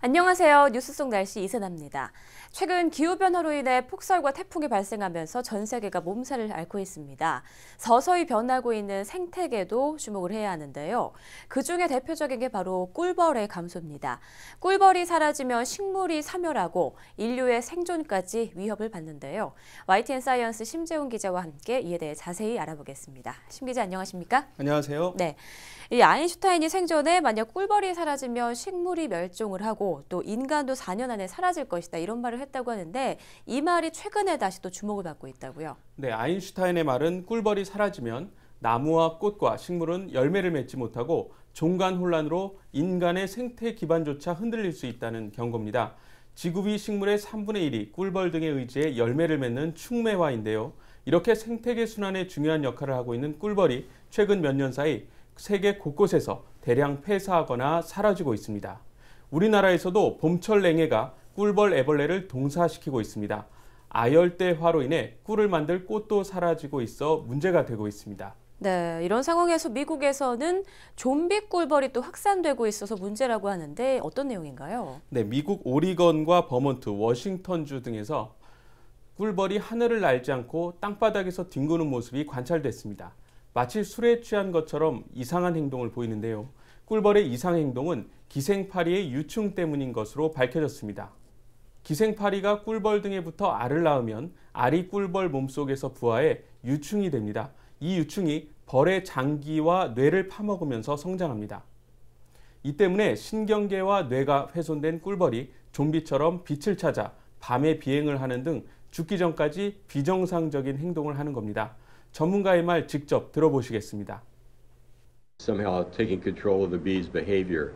안녕하세요. 뉴스 속 날씨 이세나입니다. 최근 기후변화로 인해 폭설과 태풍이 발생하면서 전 세계가 몸살을 앓고 있습니다. 서서히 변하고 있는 생태계도 주목을 해야 하는데요. 그중에 대표적인 게 바로 꿀벌의 감소입니다. 꿀벌이 사라지면 식물이 사멸하고 인류의 생존까지 위협을 받는데요. YTN 사이언스 심재훈 기자와 함께 이에 대해 자세히 알아보겠습니다. 심 기자 안녕하십니까? 안녕하세요. 네. 이 아인슈타인이 생전에 만약 꿀벌이 사라지면 식물이 멸종을 하고 또 인간도 4년 안에 사라질 것이다 이런 말을 했다고 하는데 이 말이 최근에 다시 또 주목을 받고 있다고요. 네, 아인슈타인의 말은 꿀벌이 사라지면 나무와 꽃과 식물은 열매를 맺지 못하고 종간 혼란으로 인간의 생태 기반조차 흔들릴 수 있다는 경고입니다. 지구비 식물의 3분의 1이 꿀벌 등에 의지해 열매를 맺는 충매화인데요. 이렇게 생태계 순환에 중요한 역할을 하고 있는 꿀벌이 최근 몇 년 사이 세계 곳곳에서 대량 폐사하거나 사라지고 있습니다. 우리나라에서도 봄철 냉해가 꿀벌 애벌레를 동사시키고 있습니다. 아열대화로 인해 꿀을 만들 꽃도 사라지고 있어 문제가 되고 있습니다. 네, 이런 상황에서 미국에서는 좀비 꿀벌이 또 확산되고 있어서 문제라고 하는데 어떤 내용인가요? 네, 미국 오리건과 버몬트, 워싱턴주 등에서 꿀벌이 하늘을 날지 않고 땅바닥에서 뒹구는 모습이 관찰됐습니다. 마치 술에 취한 것처럼 이상한 행동을 보이는데요. 꿀벌의 이상 행동은 기생파리의 유충 때문인 것으로 밝혀졌습니다. 기생파리가 꿀벌 등에 붙어 알을 낳으면 알이 꿀벌 몸속에서 부화해 유충이 됩니다. 이 유충이 벌의 장기와 뇌를 파먹으면서 성장합니다. 이 때문에 신경계와 뇌가 훼손된 꿀벌이 좀비처럼 빛을 찾아 밤에 비행을 하는 등 죽기 전까지 비정상적인 행동을 하는 겁니다. 전문가의 말 직접 들어보시겠습니다. Somehow taking control of the bee's behavior,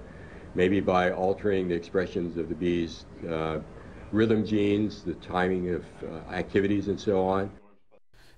maybe by altering the expressions of the bee's rhythm genes, the timing of activities and so on.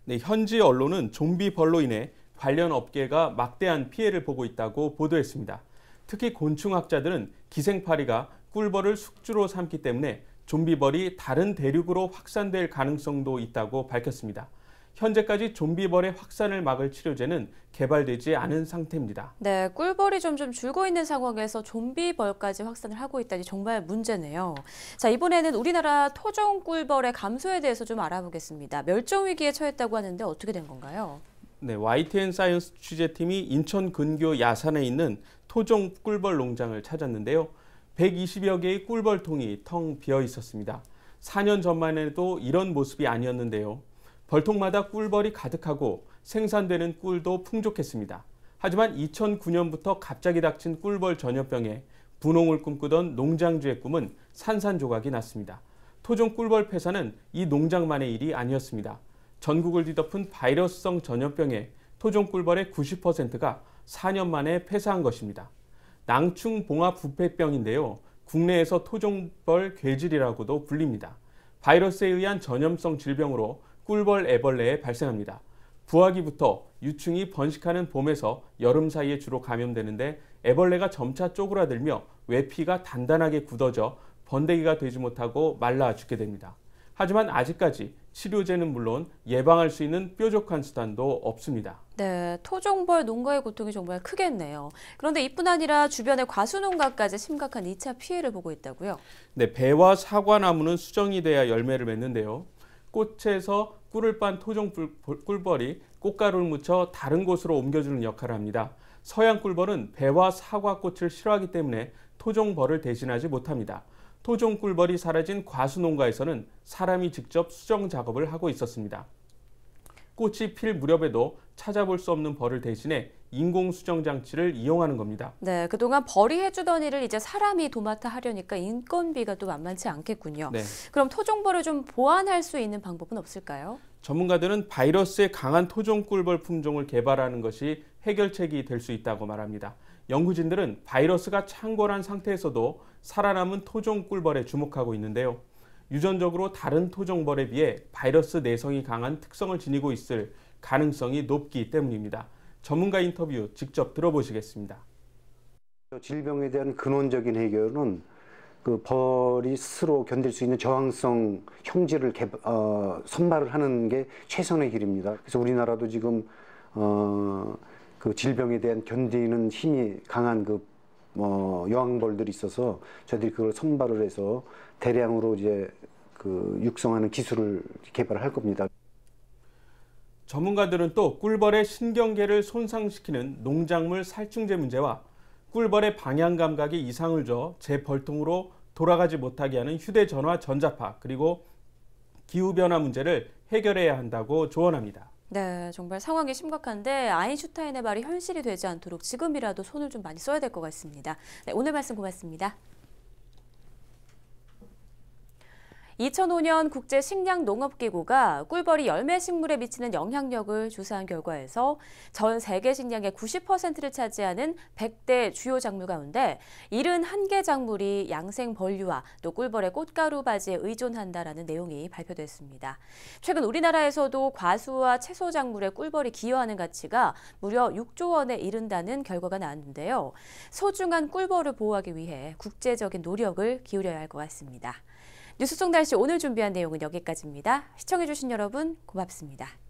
네, 현지 언론은 좀비 벌로 인해 관련 업계가 막대한 피해를 보고 있다고 보도했습니다. 특히 곤충학자들은 기생파리가 꿀벌을 숙주로 삼기 때문에 좀비벌이 다른 대륙으로 확산될 가능성도 있다고 밝혔습니다. 현재까지 좀비벌의 확산을 막을 치료제는 개발되지 않은 상태입니다. 네, 꿀벌이 점점 줄고 있는 상황에서 좀비벌까지 확산을 하고 있다니 정말 문제네요. 자, 이번에는 우리나라 토종 꿀벌의 감소에 대해서 좀 알아보겠습니다. 멸종 위기에 처했다고 하는데 어떻게 된 건가요? 네, YTN 사이언스 취재팀이 인천 근교 야산에 있는 토종 꿀벌 농장을 찾았는데요. 120여 개의 꿀벌통이 텅 비어 있었습니다. 4년 전만 해도 이런 모습이 아니었는데요. 벌통마다 꿀벌이 가득하고 생산되는 꿀도 풍족했습니다. 하지만 2009년부터 갑자기 닥친 꿀벌 전염병에 분홍을 꿈꾸던 농장주의 꿈은 산산조각이 났습니다. 토종 꿀벌 폐사는 이 농장만의 일이 아니었습니다. 전국을 뒤덮은 바이러스성 전염병에 토종 꿀벌의 90%가 4년 만에 폐사한 것입니다. 낭충봉합부패병인데요. 국내에서 토종벌 괴질이라고도 불립니다. 바이러스에 의한 전염성 질병으로 꿀벌 애벌레에 발생합니다. 부화기부터 유충이 번식하는 봄에서 여름 사이에 주로 감염되는데 애벌레가 점차 쪼그라들며 외피가 단단하게 굳어져 번데기가 되지 못하고 말라 죽게 됩니다. 하지만 아직까지 치료제는 물론 예방할 수 있는 뾰족한 수단도 없습니다. 네, 토종벌 농가의 고통이 정말 크겠네요. 그런데 이뿐 아니라 주변의 과수농가까지 심각한 2차 피해를 보고 있다고요? 네, 배와 사과나무는 수정이 돼야 열매를 맺는데요. 꽃에서 꿀을 빤 토종 꿀벌이 꽃가루를 묻혀 다른 곳으로 옮겨주는 역할을 합니다. 서양 꿀벌은 배와 사과꽃을 싫어하기 때문에 토종벌을 대신하지 못합니다. 토종 꿀벌이 사라진 과수농가에서는 사람이 직접 수정 작업을 하고 있었습니다. 꽃이 필 무렵에도 찾아볼 수 없는 벌을 대신해 인공 수정 장치를 이용하는 겁니다. 네, 그동안 벌이 해주던 일을 이제 사람이 도맡아 하려니까 인건비가 또 만만치 않겠군요. 네. 그럼 토종벌을 좀 보완할 수 있는 방법은 없을까요? 전문가들은 바이러스에 강한 토종 꿀벌 품종을 개발하는 것이 해결책이 될 수 있다고 말합니다. 연구진들은 바이러스가 창궐한 상태에서도 살아남은 토종 꿀벌에 주목하고 있는데요. 유전적으로 다른 토종벌에 비해 바이러스 내성이 강한 특성을 지니고 있을 가능성이 높기 때문입니다. 전문가 인터뷰 직접 들어보시겠습니다. 질병에 대한 근원적인 해결은 그 벌이 스스로 견딜 수 있는 저항성 형질을 선발을 하는 게 최선의 길입니다. 그래서 우리나라도 지금 그 질병에 대한 견디는 힘이 강한 그 여왕벌들이 있어서 저희들이 그걸 선발을 해서 대량으로 이제 그 육성하는 기술을 개발할 겁니다. 전문가들은 또 꿀벌의 신경계를 손상시키는 농작물 살충제 문제와 꿀벌의 방향 감각에 이상을 줘 재벌통으로 돌아가지 못하게 하는 휴대전화 전자파 그리고 기후변화 문제를 해결해야 한다고 조언합니다. 네, 정말 상황이 심각한데 아인슈타인의 말이 현실이 되지 않도록 지금이라도 손을 좀 많이 써야 될 것 같습니다. 네, 오늘 말씀 고맙습니다. 2005년 국제식량농업기구가 꿀벌이 열매 식물에 미치는 영향력을 조사한 결과에서 전 세계 식량의 90%를 차지하는 100대 주요 작물 가운데 71개 작물이 양생 벌류와 또 꿀벌의 꽃가루 바지에 의존한다라는 내용이 발표됐습니다. 최근 우리나라에서도 과수와 채소 작물에 꿀벌이 기여하는 가치가 무려 6조 원에 이른다는 결과가 나왔는데요. 소중한 꿀벌을 보호하기 위해 국제적인 노력을 기울여야 할 것 같습니다. 뉴스 속 날씨 오늘 준비한 내용은 여기까지입니다. 시청해주신 여러분 고맙습니다.